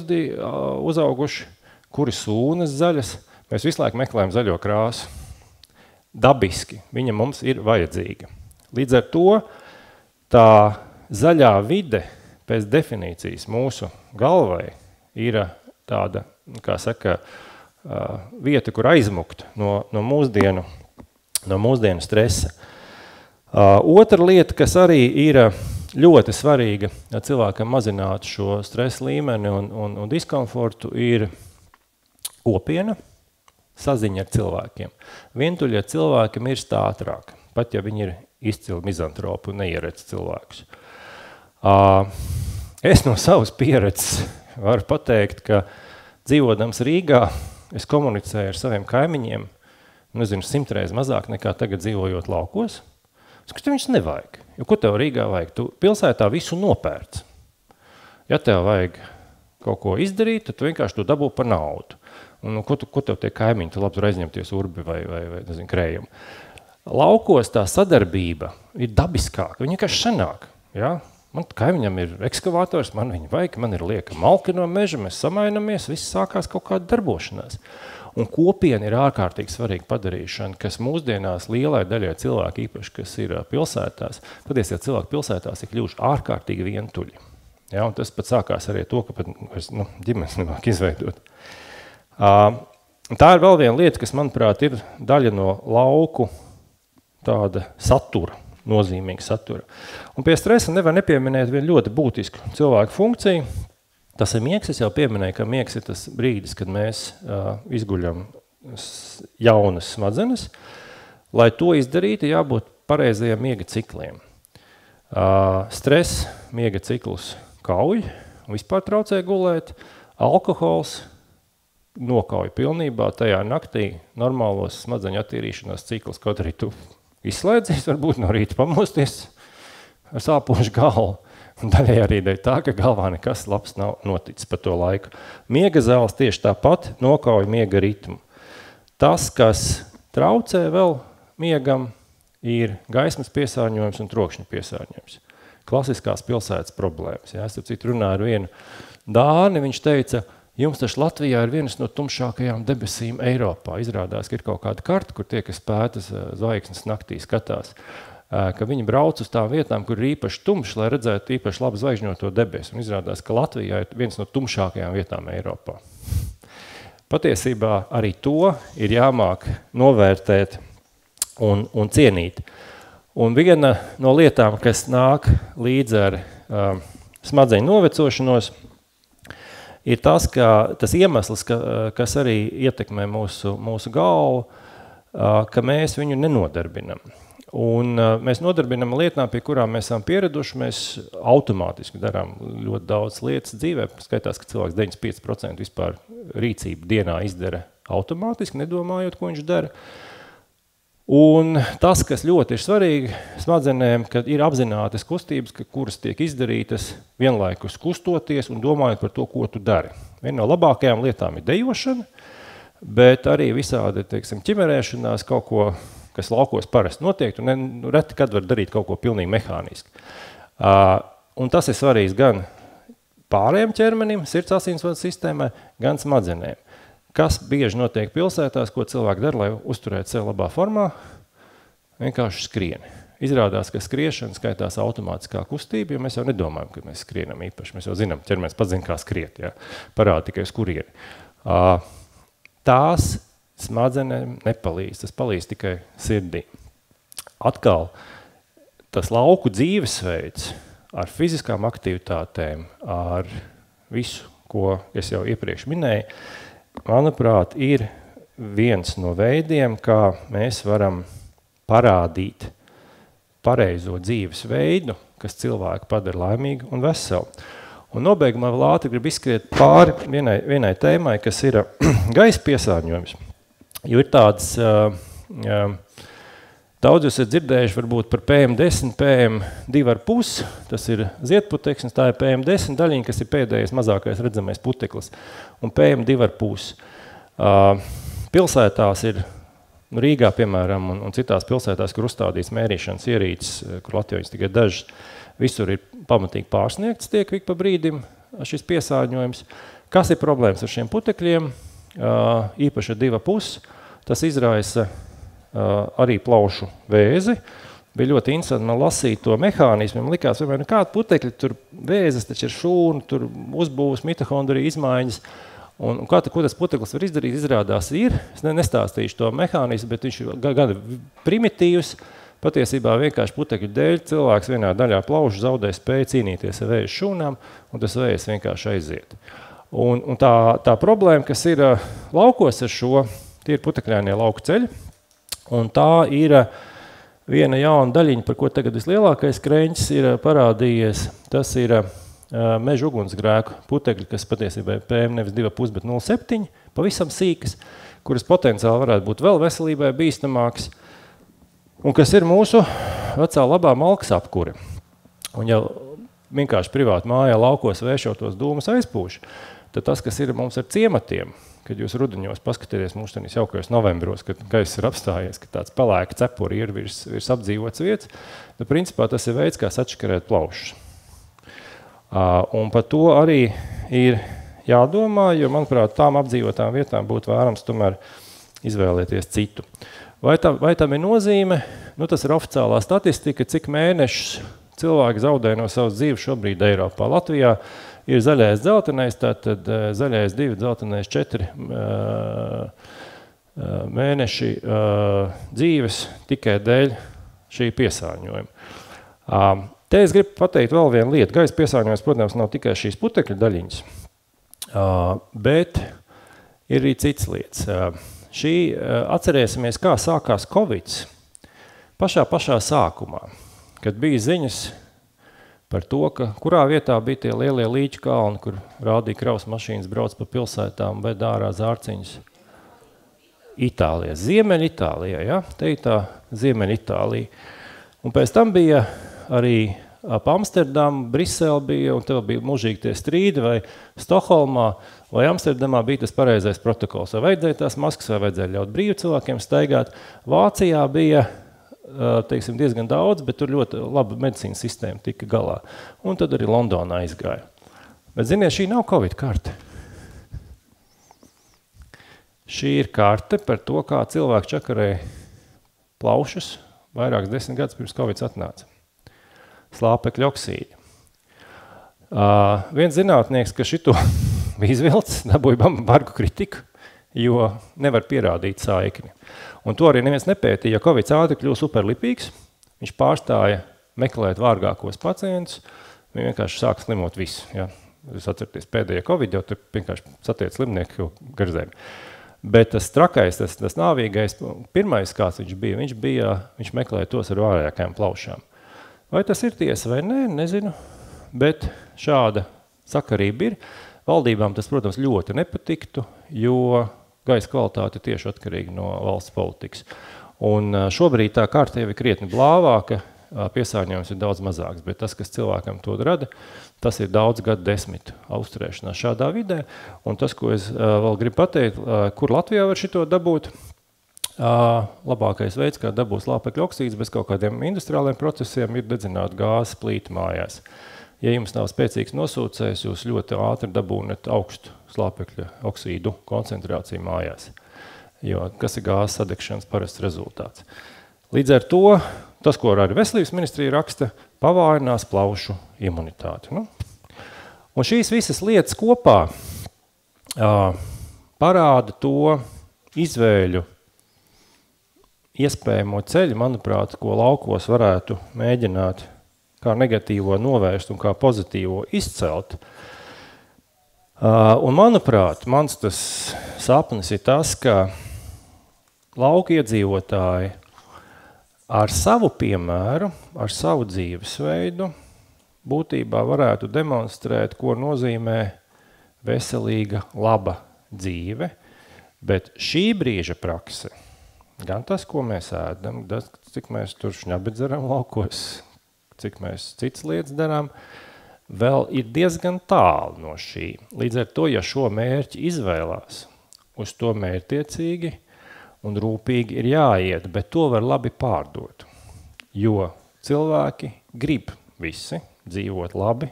uzauguši, kur ir sūnas zaļas. Mēs visu laiku meklējam zaļo krāsu. Dabiski viņa mums ir vajadzīga. Līdz ar to tā zaļā vide pēc definīcijas mūsu galvai ir tāda, kā saka, vieta, kur aizmukt no mūsdienu stresa. Otra lieta, kas arī ir ļoti svarīga, ja cilvēkam mazinātu šo stresa līmeni un diskomfortu, ir kopiena, saziņa ar cilvēkiem. Vientuļie cilvēki mirst ātrāk, pat ja viņi ir izcili mizantropi un neieredz cilvēkus. Es no savas pieredzes varu pateikt, ka dzīvodams Rīgā, es komunicēju ar saviem kaimiņiem, nezinu, 100 reizes mazāk nekā tagad dzīvojot laukos. Es ka viņus nevajag. Jo ko tev Rīgā vajag? Tu pilsētā visu nopērc. Ja tev vajag kaut ko izdarīt, tad tu vienkārši to dabū par naudu. Un ko tev tie kaimiņi? Tu labi tur aizņemties urbi vai nezinu, krējumu. Laukos tā sadarbība ir dabiskāka. Viņa vienkārši sanāk. Ja? Man kaimiņam ir ekskavators, man viņa vajag, man ir lieka malka no meža, mēs samainamies, viss sākās kaut kāda darbošanās. Un kopiena ir ārkārtīgi svarīga padarīšana, kas mūsdienās lielai daļai cilvēki, īpaši, kas ir pilsētās, patiesībā cilvēki pilsētās ir kļuvuši ārkārtīgi vientuļi. Ja, un tas pat sākās arī to, ka pat ģimenes nemāk izveidot. Tā ir vēl viena lieta, kas, manuprāt, ir daļa no lauku tāda satura, nozīmīga satura. Un pie stresa nevar nepieminēt vienu ļoti būtisku cilvēku funkciju. Tas ir miegs, es jau pieminēju, ka miegs ir tas brīdis, kad mēs izguļam jaunas smadzenes. Lai to izdarītu, jābūt pareizajiem miega cikliem. Stress miega ciklus kauj, vispār traucē gulēt, alkohols nokauj pilnībā tajā naktī normālos smadzeņu attīrīšanās ciklus, kaut arī tu izslēdzies, varbūt no rīta pamosties ar sāpošu galvu. Un daļai arī dēļ tā, ka galvā nekas labs nav noticis pa to laiku. Miega zāles tieši tāpat nokauj miega ritmu. Tas, kas traucē vēl miegam, ir gaismas piesārņojums un trokšņa piesārņojums. Klasiskās pilsētas problēmas. Ja? Es citu runāju ar vienu dāni, viņš teica, jums taču Latvijā ir vienas no tumšākajām debesīm Eiropā. Izrādās, ka ir kaut kāda karta, kur tie, kas pētas zvaigznes naktī skatās, ka viņi brauc uz tām vietām, kur ir īpaši tumšs, lai redzētu īpaši labi zvaigžņoto debesu. Un izrādās, ka Latvijā ir viens no tumšākajām vietām Eiropā. Patiesībā arī to ir jāmāk novērtēt un cienīt. Un viena no lietām, kas nāk līdz ar smadzeņu novecošanos, ir tas iemesls, kas arī ietekmē mūsu galvu, ka mēs viņu nenodarbinam. Un mēs nodarbinam lietām, pie kurām mēs esam pieraduši, mēs automātiski darām ļoti daudz lietas dzīvē. Skaitās, ka cilvēks 95% vispār rīcību dienā izdara automātiski, nedomājot, ko viņš dara. Un tas, kas ļoti ir svarīgi smadzenēm, kad ir apzinātas kustības, kuras tiek izdarītas vienlaikus kustoties un domājot par to, ko tu dari. Viena no labākajām lietām ir dejošana, bet arī visādi, teiksim, ķimerēšanās kaut ko, kas laukos parasti notiek, un reti kad var darīt kaut ko pilnīgi mehāniski. Un tas ir svarīgs gan pārējiem ķermenim, sirds asinsvadu sistēmai, gan smadzenēm. Kas bieži notiek pilsētās, ko cilvēki dara, lai uzturētu sevi labā formā? Vienkārši skrieni. izrādās, ka skriešana skaitās automātiskā kustība, jo mēs jau nedomājam, ka mēs skrienam īpaši. Mēs jau zinām, ķermenis pats zina, kā skriet, ja? Parāda tikai uz kurieni. Tās smadzenēm nepalīdz, tas palīdz tikai sirdī. Atkal, tas lauku dzīvesveids ar fiziskām aktivitātēm, ar visu, ko es jau iepriekš minēju, manuprāt, ir viens no veidiem, kā mēs varam parādīt pareizo dzīves veidu, kas cilvēku padara laimīgu un veselu. Un nobeigumā vēl ātri grib izskriet pāri vienai tēmai, kas ir gaisa piesārņojums. Jo ir tāds, daudz jūs esat dzirdējuši varbūt par PM10, PM2,5, tas ir ziedputeklis, tā ir PM10 daļiņa, kas ir pēdējais mazākais redzamais puteklis, un PM2,5. Pilsētās ir, Rīgā, piemēram, un citās pilsētās, kur uzstādīts mērīšanas ierīces, kur Latvijas tikai dažas, visur ir pamatīgi pārsniegts tiek ik pa brīdim šis piesārņojums. Kas ir problēmas ar šiem putekļiem? Īpaši ar 2,5. Tas izraisa arī plaušu vēzi. Bija ļoti interesanti man lasīt to mehānismu. Man likās, vienmēr, kāda putekļa, tur vēzes, taču ir šūna, tur uzbūvas, mitohondrija izmaiņas. Un ko tas puteklis var izdarīt, izrādās ir. Es nestāstīšu to mehānismu, bet viņš ir gan primitīvs. Patiesībā vienkārši putekļu dēļ cilvēks vienā daļā plaušu zaudē spēju cīnīties ar vēju šūnām, un tas vējas vienkārši aiziet. Un tā problēma, kas ir laukos ar šo, tie ir putekļainie lauku ceļi, un tā ir viena jauna daļiņa, par ko tagad vislielākais kreņķis ir parādījies. Tas ir meža ugunsgrēku putekļi, kas patiesībā ir PM nevis 2,5, bet 0,7, pavisam sīkas, kuras potenciāli varētu būt vēl veselībai bīstamāks, un kas ir mūsu vecā labā malkas apkure. Un ja vienkārši privāti mājā laukos vēšotos dūmus aizpūš, tad tas, kas ir mums ar ciematiem, kad jūs rudeņos paskatieties mūsu tenīs jaukajos novembros, kad gaiss ir apstājies, ka tāds pelēka cepuri ir virs apdzīvots vietas, tad principā tas ir veids, kā sačakarēt plaušus. Un par to arī ir jādomā, jo, manuprāt, tām apdzīvotām vietām būtu vērams tomēr izvēlēties citu. Vai tam ir nozīme? Nu, tas ir oficiālā statistika, cik mēnešus cilvēki zaudē no savas dzīves šobrīd Eiropā. Latvijā ir zaļais dzeltenais, tātad zaļais 2, dzeltenais 4 mēneši dzīves tikai dēļ šī piesārņojuma. Te es gribu pateikt vēl vienu lietu. Gaisa piesārņojums, protams, nav tikai šīs putekļu daļiņas, bet ir arī cits lietas. Atcerēsimies, kā sākās Covid pašā sākumā, kad bija ziņas par to, ka kurā vietā bija tie lielie līķu kalni, kur rādīja kravas mašīnas brauc pa pilsētām vai dārā zārciņas. Itālijā, Ziemeļitālijā, ja? Te ir tā Ziemeļitālija. Un pēc tam bija arī ap Amsterdamu, Brisele bija, un tev bija mūžīgi tie strīdi, vai Stokholmā, vai Amsterdamā bija tas pareizais protokols. Vai vajadzēja tās maskas, vai vajadzēja ļaut brīvi cilvēkiem staigāt. Vācijā bija, teiksim, diezgan daudz, bet tur ļoti laba medicīnas sistēma tika galā. Un tad arī Londonā aizgāja. Bet, ziniet, šī nav Covid karte. Šī ir karte par to, kā cilvēki čakarēja plaušus vairākas 10 gadus pirms Covid atnāca. Slāpekļa oksīdi. Viens zinātnieks, ka šito bija izvilcis, dabūja bargu kritiku, jo nevar pierādīt saikni. Un to arī neviens nepētīja, ja Covid ātri kļuva superlipīgs, viņš pārstāja meklēt vārgākos pacientus, viņi vienkārši sāk slimot visu. Ja? Jūs atcerieties pēdējā Covid, jau tur vienkārši satiec slimnieku jau garzēm. Bet tas trakais, tas nāvīgais, pirmais kāds viņš meklēja tos ar vārgākajām plaušām. Vai tas ir tiesa vai nē, nezinu, bet šāda sakarība ir. Valdībām tas, protams, ļoti nepatiktu, jo gaisa kvalitāte tieši atkarīga no valsts politikas. Un šobrīd tā kārta jau ir krietni blāvāka, piesārņojums ir daudz mazāks, bet tas, kas cilvēkam to rada, tas ir daudz gadu desmitu uzturēšanās šādā vidē. Un tas, ko es vēl gribu pateikt, kur Latvijā var šito dabūt, labākais veids, kā dabūt slāpekļa oksīdus bez kaut kādiem industriāliem procesiem, ir dedzināt gāzes plīti mājās. Ja jums nav spēcīgs nosūcējs, jūs ļoti ātri dabūnat augstu slāpekļa oksīdu koncentrāciju mājās, jo kas ir gāzes sadegšanas parasts rezultāts. Līdz ar to tas, ko arī veselības ministrija raksta, pavājinās plaušu imunitāti. Nu? Un šīs visas lietas kopā parāda to izvēļu iespējamo ceļu, manuprāt, ko laukos varētu mēģināt kā negatīvo novērst un kā pozitīvo izcelt. Un manuprāt, mans tas sapnis ir tas, ka lauku iedzīvotāji ar savu piemēru, ar savu dzīvesveidu būtībā varētu demonstrēt, ko nozīmē veselīga, laba dzīve, bet šī brīža prakse, gan tas, ko mēs ēdam, cik mēs tur šņabi dzeram laukos, cik mēs citas lietas darām, vēl ir diezgan tālu no šī. Līdz ar to, ja šo mērķi izvēlās, uz to mērķtiecīgi un rūpīgi ir jāiet, bet to var labi pārdot, jo cilvēki grib visi dzīvot labi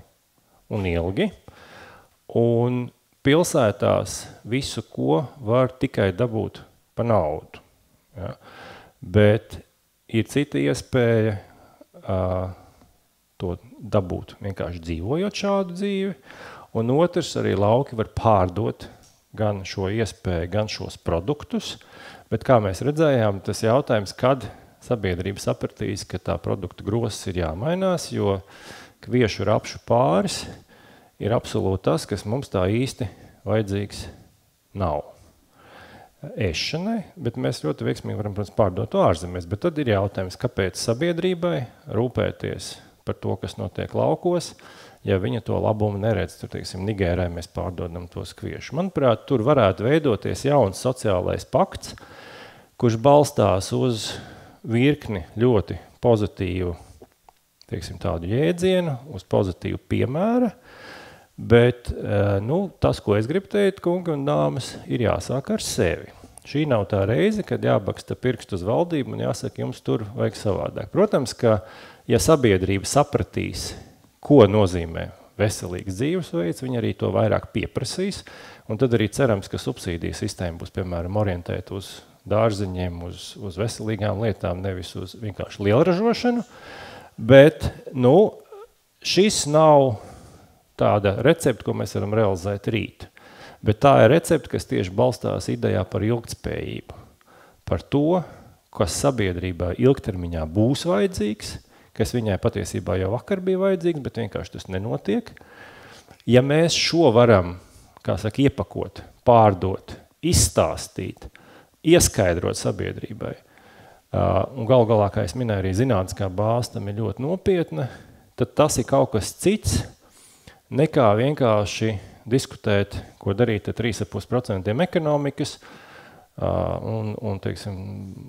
un ilgi, un pilsētās visu, ko var tikai dabūt pa naudu. Ja? Bet ir cita iespēja to dabūt vienkārši dzīvojot šādu dzīvi, un otrs arī lauki var pārdot gan šo iespēju, gan šos produktus, bet kā mēs redzējām, tas jautājums, kad sabiedrība sapratīs, ka tā produkta grosis ir jāmainās, jo kviešu rapšu pāris ir absolūti tas, kas mums tā īsti vajadzīgs nav. Ēšanai, bet mēs ļoti veiksmīgi varam, protams, pārdot to ārzemēs, bet tad ir jautājums, kāpēc sabiedrībai rūpēties par to, kas notiek laukos, ja viņa to labumu neredz. Tur, teiksim, Nigērai mēs pārdodam tos kviešu. Manuprāt, tur varētu veidoties jauns sociālais pakts, kurš balstās uz virkni ļoti pozitīvu, teiksim, tādu jēdzienu, uz pozitīvu piemēra, bet tas, ko es gribu teikt, kungi un dāmas, ir jāsāk ar sevi. Šī nav tā reize, kad jābaksta pirkstu uz valdību un jāsaka, jums tur vajag savādāk. Protams, ka, ja sabiedrība sapratīs, ko nozīmē veselīgs dzīvesveids, viņi arī to vairāk pieprasīs, un tad arī cerams, ka subsīdiju sistēma būs, piemēram, orientēta uz dārziņiem, uz veselīgām lietām, nevis uz vienkārši lielražošanu, bet, šis nav tāda recepte, ko mēs varam realizēt rīt. Bet tā ir recepte, kas tieši balstās idejā par ilgtspējību. Par to, kas sabiedrībā ilgtermiņā būs vajadzīgs, kas viņai patiesībā jau vakar bija vajadzīgs, bet vienkārši tas nenotiek. Ja mēs šo varam, kā saka, iepakot, pārdot, izstāstīt, ieskaidrot sabiedrībai, un galā, kā es minēju, arī zinātniskā bāze tam ir ļoti nopietna, tad tas ir kaut kas cits, nekā vienkārši diskutēt, ko darīt ar 3,5% ekonomikas, un teiksim,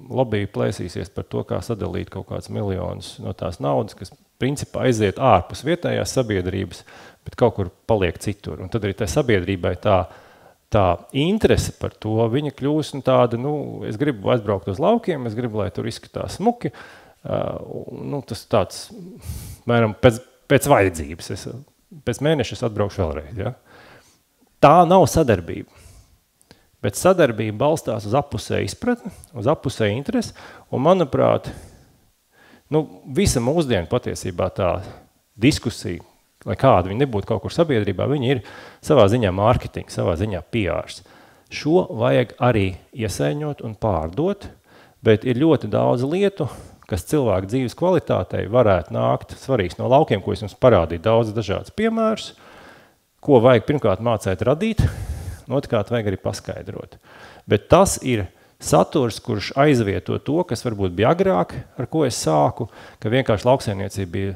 lobby plēsīsies par to, kā sadalīt kaut kāds miljonus no tās naudas, kas principā aiziet ārpus vietējās sabiedrības, bet kaut kur paliek citur. Un tad arī tā sabiedrībai tā interese par to, viņa kļūst tāda, es gribu aizbraukt uz laukiem, es gribu, lai tur izskatās smuki, tas tāds, mēram, pēc vajadzības, pēc mēneša es atbraukšu vēlreiz. Ja? Tā nav sadarbība. Bet sadarbība balstās uz apusēju izpratni, uz apusēju interesi, un manuprāt, visa mūsdienu patiesībā tā diskusija, lai kāda viņa nebūtu kaut kur sabiedrībā, viņa ir savā ziņā mārketinga, savā ziņā PRs. Šo vajag arī iesaiņot un pārdot, bet ir ļoti daudz lietu, kas cilvēku dzīves kvalitātei varētu nākt svarīgs no laukiem, ko es jums parādīju daudz dažādas piemērus, ko vajag pirmkārt mācēt radīt, otrkārt vajag arī paskaidrot. Bet tas ir saturs, kurš aizvieto to, kas varbūt bija agrāk, ar ko es sāku, ka vienkārši lauksaimniecība bija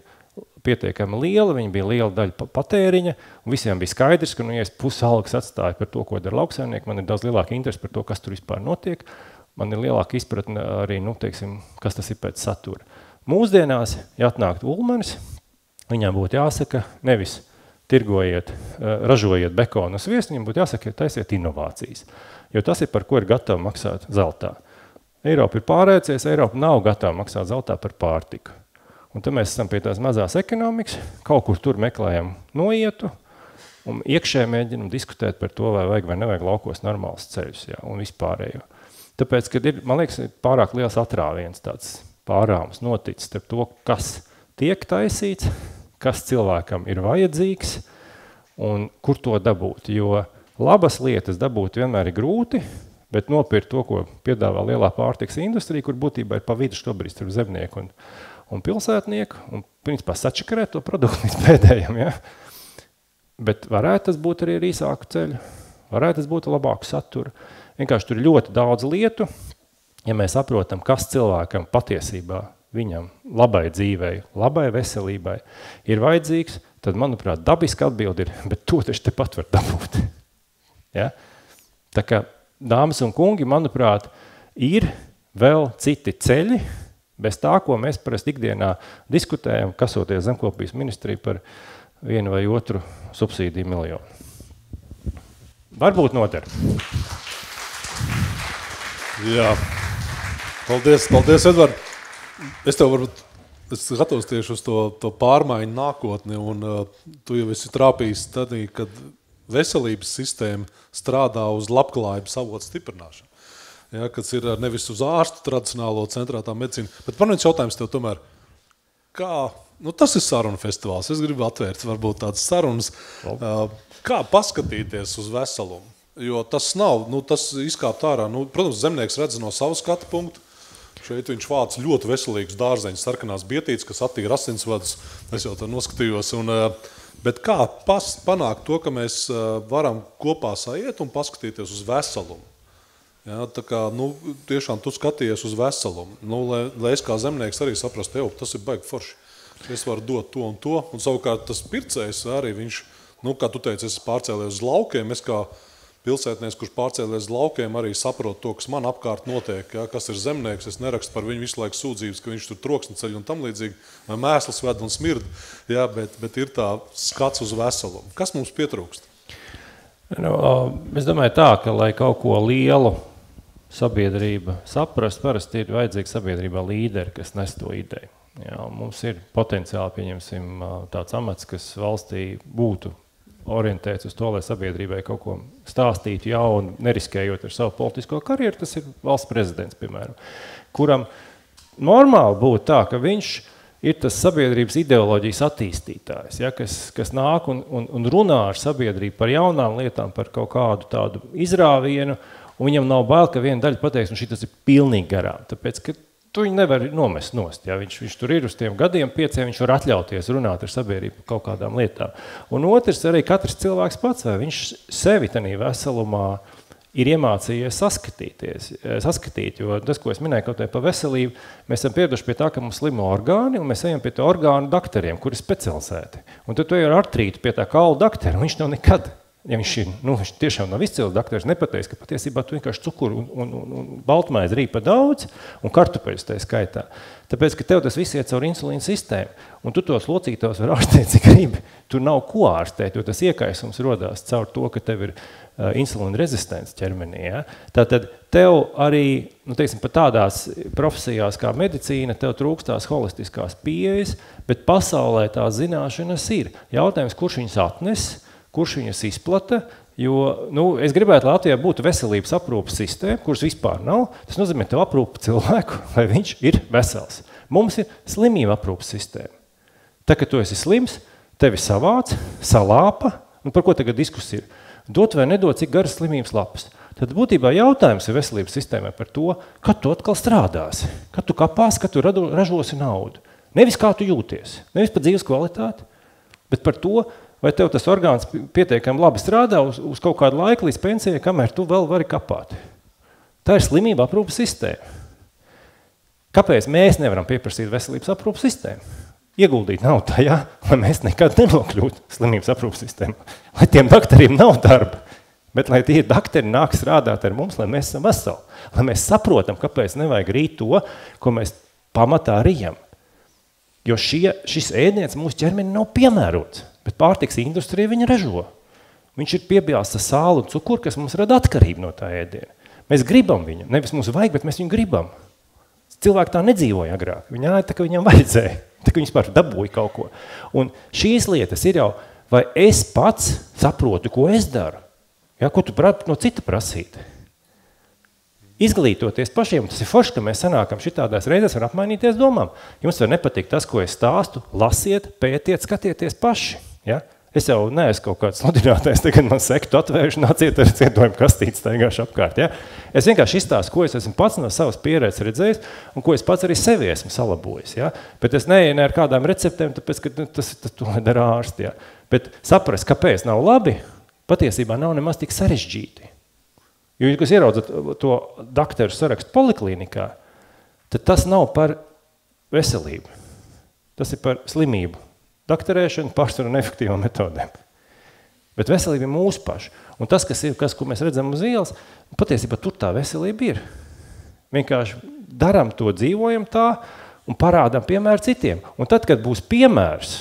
pietiekami liela, viņa bija liela daļa patēriņa, un visiem bija skaidrs, ka, ja es pusi algas atstāju par to, ko dara lauksaimnieki, man ir daudz lielāka interese par to, kas tur vispār notiek, man ir lielāka izpratne arī, kas tas ir pēc satura. Mūsdienās, ja atnāktu Ulmanis, viņam būtu jāsaka, nevis tirgojiet, ražojiet bekonu sviestu, viņam būtu jāsaka, taisiet inovācijas. Jo tas ir, par ko ir gatava maksāt zeltā. Eiropa ir pārēcies, Eiropa nav gatava maksāt zeltā par pārtiku. Un tad mēs esam pie tās mazās ekonomikas, kaut kur tur meklējam noietu, un iekšē mēģinam diskutēt par to, vai vajag vai nevajag laukos normāls ceļus, un vispārējo. Tāpēc, kad ir, man liekas, pārāk liels atrāviens tāds pārāvums noticis ar to, kas tiek taisīts, kas cilvēkam ir vajadzīgs un kur to dabūt. Jo labas lietas dabūt vienmēr ir grūti, bet nopirkt to, ko piedāvā lielā pārtikas industrija, kur būtībā ir pa vidu šobrīd starp zemnieku un pilsētnieku, un principā sačakarēt to produktu līdz pēdējam, ja? Bet varētu tas būt arī ar īsāku ceļu, varētu tas būt labāku saturu. Vienkārši tur ir ļoti daudz lietu, ja mēs saprotam, kas cilvēkam patiesībā viņam labai dzīvei, labai veselībai ir vajadzīgs, tad, manuprāt, dabiska atbildi ir, bet to taču tepat var dabūt. Ja? Tā kā, dāmas un kungi, manuprāt, ir vēl citi ceļi, bez tā, ko mēs parasti ikdienā diskutējam, kasoties zemkopības ministriju par vienu vai otru subsīdiju miljonu. Varbūt noder. Jā. Paldies, Edvard. Es tev varbūt, es skatos tieši uz to pārmaiņu nākotni, un tu jau esi trāpījis tad, kad veselības sistēma strādā uz labklājības avotu stiprināšanu. Ja, kas ir nevis uz ārstu tradicionālo centrētā medicīnu, bet man viens jautājums tev tomēr, tas ir sarunu festivāls, es gribu atvērt varbūt tādas sarunas, kā paskatīties uz veselumu, jo tas nav, tas izkāpt ārā, protams, zemnieks redz no savu skatu punktu, šeit viņš vāc ļoti veselīgus dārzeņus, sarkanās bietītes, kas attīra asinsvadus, es jau tā noskatījos, bet kā panākt to, ka mēs varam kopā saiet un paskatīties uz veselumu? Ja, tā kā, tiešām tu skaties uz veselumu, lai es kā zemnieks arī saprastu, tas ir baigi forši. Es varu dot to, un savukārt tas pircējs arī viņš, kā tu teici, es pārcēlies uz laukiem, es kā pilsētnieks, kurš pārcēlies uz laukiem, arī saprotu to, kas man apkārt notiek, ja, kas ir zemnieks, es nerakstu par viņu visu laiku sūdzības, ka viņš tur troksni ceļ un tam līdzīgi, vai mēsls ved un smird, ja, bet ir tā skats uz veselumu. Kas mums pietrūkst? Es domāju tā, ka, lai kaut ko lielu sabiedrība saprast, parasti ir vajadzīga sabiedrībā līderi, kas nes to ideju. Jā, mums ir potenciāli, pieņemsim, tāds amats, kas valstī būtu orientēts uz to, lai sabiedrībai kaut ko stāstītu jaunu, neriskējot ar savu politisko karjeru, tas ir valsts prezidents, piemēram, kuram normāli būtu tā, ka viņš ir tas sabiedrības ideoloģijas attīstītājs, ja, kas nāk un runā ar sabiedrību par jaunām lietām, par kaut kādu tādu izrāvienu, un viņam nav bail, ka viena daļa pateiks, un šitas ir pilnīgi garām, tāpēc, ka tu viņu nevar nomest nost, ja viņš tur ir uz tiem gadiem 5, viņš var atļauties runāt ar sabiedrību kaut kādām lietām. Un otrs, arī katrs cilvēks pats, vai viņš sevi tanī veselumā ir iemācījies saskatīt, jo tas, ko es minēju kaut vai pa veselību, mēs esam pieraduši pie tā, ka mums slimo orgāni, un mēs ejam pie tā orgānu dakteriem, kuri ir specializēti. Un tad tu ej ar artrītu pie tā kaulu daktera, un viņš nav nekad. Ja viņš tiešām nav izcils daktars, nepateiks, ka patiesībā tu vienkārši cukuru un baltmaizi rīpa daudz un kartupeļus tajā skaitā. Tāpēc, ka tev tas viss iet caur insulīnu sistēmu, un tu tos locītos var ārstēt, cik gribi. Tur nav ko ārstēt, jo tas iekaisums rodās caur to, ka tev ir insulīna rezistents ķermenī. Ja? Tātad tev arī, teiksim, pat tādās profesijās kā medicīna, tev trūkstās holistiskās pieejas, bet pasaulē tās zināšanas ir. Jautājums, kurš viņas atnes, kurš viņas izplata, jo es gribētu, lai Latvijā būtu veselības aprūpas sistēma, kuras vispār nav. Tas nozīmē, tev aprūpa cilvēku, lai viņš ir vesels. Mums ir slimība aprūpas sistēma. Tā, ka tu esi slims, tevi savāc, salāpa, un par ko tagad diskusija ir? Dot vai nedot, cik garas slimības lapas. Tad būtībā jautājums ir veselības sistēmai par to, kad tu atkal strādāsi, kad tu kapās, kad tu ražosi naudu. Nevis kā tu jūties, nevis par dzīves kvalitāti, bet par to, vai tev tas orgāns pietiekami labi strādā uz kaut kādu laiku līdz pensijai, kamēr tu vēl vari kapāt. Tā ir slimība aprūpas sistēma. Kāpēc mēs nevaram pieprasīt veselības aprūpas sistēmu? Ieguldīt nav tajā, lai mēs nekad nenokļūtu slimības aprūpas sistēmu. Lai tiem dakteriem nav darba, bet lai tie dakteri nāk strādāt ar mums, lai mēs esam veseli. Lai mēs saprotam, kāpēc nevajag rīt to, ko mēs pamatā rijam. Jo šis ēdiens mūsu ķermeni nav piemērots. Bet pārtiks industrija viņa ražo. Viņš ir piebilsts ar sālu un cukuru, kas mums rada atkarību no tā ēdiena. Mēs gribam viņu, nevis mums vajag, bet mēs viņu gribam. Cilvēki tā nedzīvoja agrāk. Viņi āja tā, ka viņam vajadzēja. Tā, ka viņi spār dabūja kaut ko. Un šīs lietas ir jau, vai es pats saprotu, ko es daru. Ja, ko tu no cita prasīt? izglītoties pašiem, tas ir forši, ka mēs sanākam šitādās reizēs un apmainīties domām. Jums var nepatikt tas, ko es stāstu, lasiet, pētiet, skatieties paši. Ja? Es jau neesmu kaut kāds sludinātājs, tagad man sektu atvēršu, nāciet ar cietojumu kastīti staigāšu apkārt. Ja? Es vienkārši izstāstu, ko es esmu pats no savas pieredzes redzējis un ko es pats arī sevi esmu salabojis. Ja? Bet es neieinu ar kādām receptēm, tāpēc, ka tas to dara ārsti. Ja? Bet saprast, kāpēc nav labi, patiesībā nav nemaz tik sarežģīti. Jo, ja jūs ieraudzat to dakteru sarakstu poliklīnikā, tad tas nav par veselību. Tas ir par slimību. Dakterēšanu, pārsvaru un efektīvām metodēm. Bet veselība ir mūsu paša. Un tas, ko mēs redzam uz ielas, patiesībā tur tā veselība ir. Vienkārši daram to, dzīvojam tā un parādām piemēru citiem. Un tad, kad būs piemērs,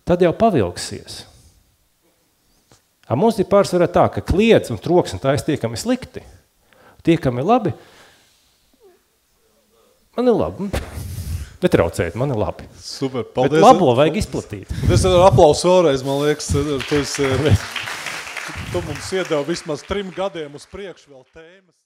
tad jau pavilksies. Mums ir pārsvarā tā, ka kliedz un troks un tā es tiekami slikti. Tiekami labi, man ir labi. Netraucēt, man ir labi. Super, paldies. Bet labo vajag izplatīt. Es ar aplausu vēlreiz, man liekas, tu mums iedeva vismaz 3 gadiem uz priekšu vēl tēmas.